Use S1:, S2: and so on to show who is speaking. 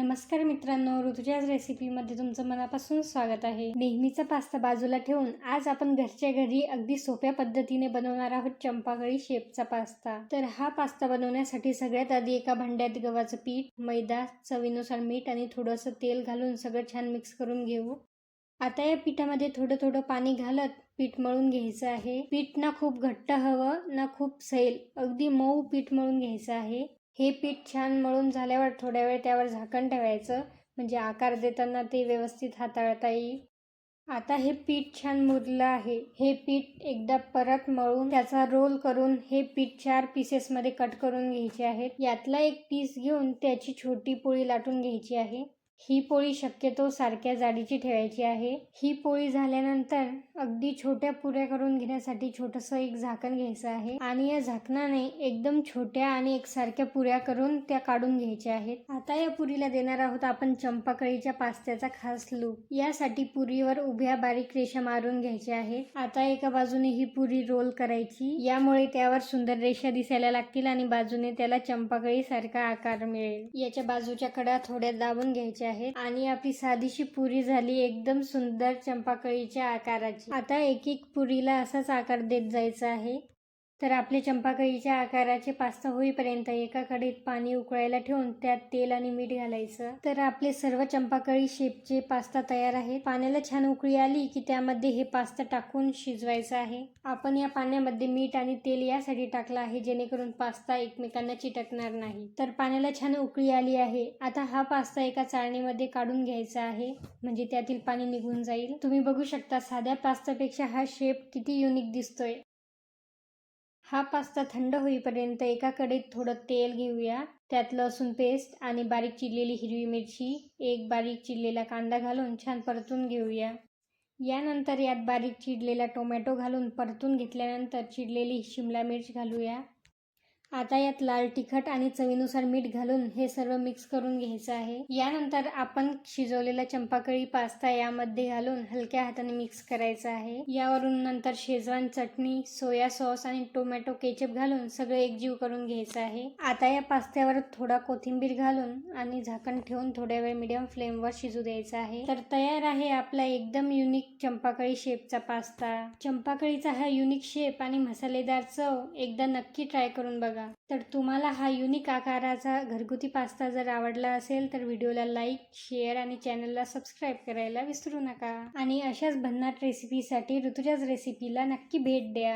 S1: नमस्कार मित्रांनो, ऋतुजाज रेसिपीमध्ये तुमचं मनापासून स्वागत आहे। नेहमीचा पास्ता बाजूला ठेवून आज आपण घरच्या घरी अगदी सोप्या पद्धतीने बनवणार आहोत चंपाकळी शेपचा पास्ता। तर हा पास्ता बनवण्यासाठी सगळ्यात आधी एका भांड्यात गव्हाचं पीठ, मैदा, चवीनुसार मीठ आणि थोडंसं तेल घालून सगळं छान मिक्स करून घेऊ। आता या पिठामध्ये थोडं थोडं पाणी घालत पीठ मळून घ्यायचं आहे। पीठ ना खूप घट्ट हवं ना खूप सैल, अगदी मऊ पीठ मळून घ्यायचं आहे। हे पीठ छान मळून झाल्यावर थोड्या वेळ त्यावर झाकण ठेवायचं, म्हणजे आकार देताना ते व्यवस्थित हाताळता येईल। आता हे पीठ छान मुरलं आहे। हे पीठ एकदा परत मळून त्याचा रोल करून हे पीठ 4 पीसेसमध्ये कट करून घ्यायचे आहेत। यातला एक पीस घेऊन त्याची छोटी पोळी लाटून घ्यायची आहे। ही पोळी शक्यतो सारख्या जाडीची ठेवायची आहे। ही पोळी झाल्यानंतर अगदी छोट्या पुऱ्या करून घेण्यासाठी छोटंसं एक झाकण घ्यायचं आहे आणि या झाकणाने एकदम छोट्या आणि एकसारख्या पुऱ्या करून त्या काढून घ्यायच्या आहेत। आता या पुरीला देणार आहोत आपण चंपाकळीच्या पास्त्याचा खास लूक। यासाठी पुरीवर उभ्या बारीक रेषा मारून घ्यायच्या आहेत। आता एका बाजूने ही पुरी रोल करायची, यामुळे त्यावर सुंदर रेषा दिसायला लागतील आणि बाजूने त्याला चंपाकळी सारखा आकार मिळेल। याच्या बाजूच्या कडा थोड्या दाबून घ्यायच्या आणि आपली साधीशी पुरी झाली एकदम सुंदर चंपाकळीच्या आकाराची। आता एक एक पुरीला असाच आकार देत जायचा आहे। तर आपले चंपाकळीच्या आकाराचे पास्ता होईपर्यंत एका कढईत पाणी उकळायला ठेवून त्यात तेल आणि मीठ घालायचं। तर आपले सर्व चंपाकळी शेपचे पास्ता तयार आहेत। पाण्याला छान उकळी आली की त्यामध्ये हे पास्ता टाकून शिजवायचं आहे। आपण या पाण्यामध्ये मीठ आणि तेल यासाठी टाकलं आहे जेणेकरून पास्ता एकमेकांना चिटकणार नाही। तर पाण्याला छान उकळी आली आहे। आता हा पास्ता एका चाळणीमध्ये काढून घ्यायचा आहे, म्हणजे त्यातील पाणी निघून जाईल। तुम्ही बघू शकता साध्या पास्तापेक्षा हा शेप किती युनिक दिसतोय। हा पास्ता थंड होईपर्यंत एका कढईत थोडं तेल घेऊया। त्यात लसूण पेस्ट आणि बारीक चिरलेली हिरवी मिरची, एक बारीक चिरलेला कांदा घालून छान परतून घेऊया। यानंतर यात बारीक चिरलेला टोमॅटो घालून परतून घेतल्यानंतर चिरलेली शिमला मिर्च घालूया। आता यात लाल तिखट आणि चवीनुसार मीठ घालून हे सर्व मिक्स करून घ्यायचं आहे। यानंतर आपण शिजवलेला चंपाकळी पास्ता यामध्ये घालून हलक्या हाताने मिक्स करायचं आहे। यावरून नंतर शेजवान चटणी, सोया सॉस आणि टोमॅटो केचप घालून सगळं एकजीव करून घ्यायचं आहे। आता या पास्त्यावर थोडा कोथिंबीर घालून आणि झाकण ठेवून थोड्या वेळ मीडियम फ्लेमवर शिजू द्यायचं आहे। तर तयार आहे आपला एकदम युनिक चंपाकळी शेपचा पास्ता। चंपाकळीचा हा युनिक शेप आणि मसालेदार चव एकदा नक्की ट्राय करून बघा। तर तुम्हाला हा युनिक आकाराचा घरगुती पास्ता जर आवडला असेल तर व्हिडिओला लाईक, शेअर आणि चॅनलला सबस्क्राईब करायला विसरू नका। आणि अशाच भन्नाट रेसिपीसाठी ऋतुजाज रेसिपीला नक्की भेट द्या।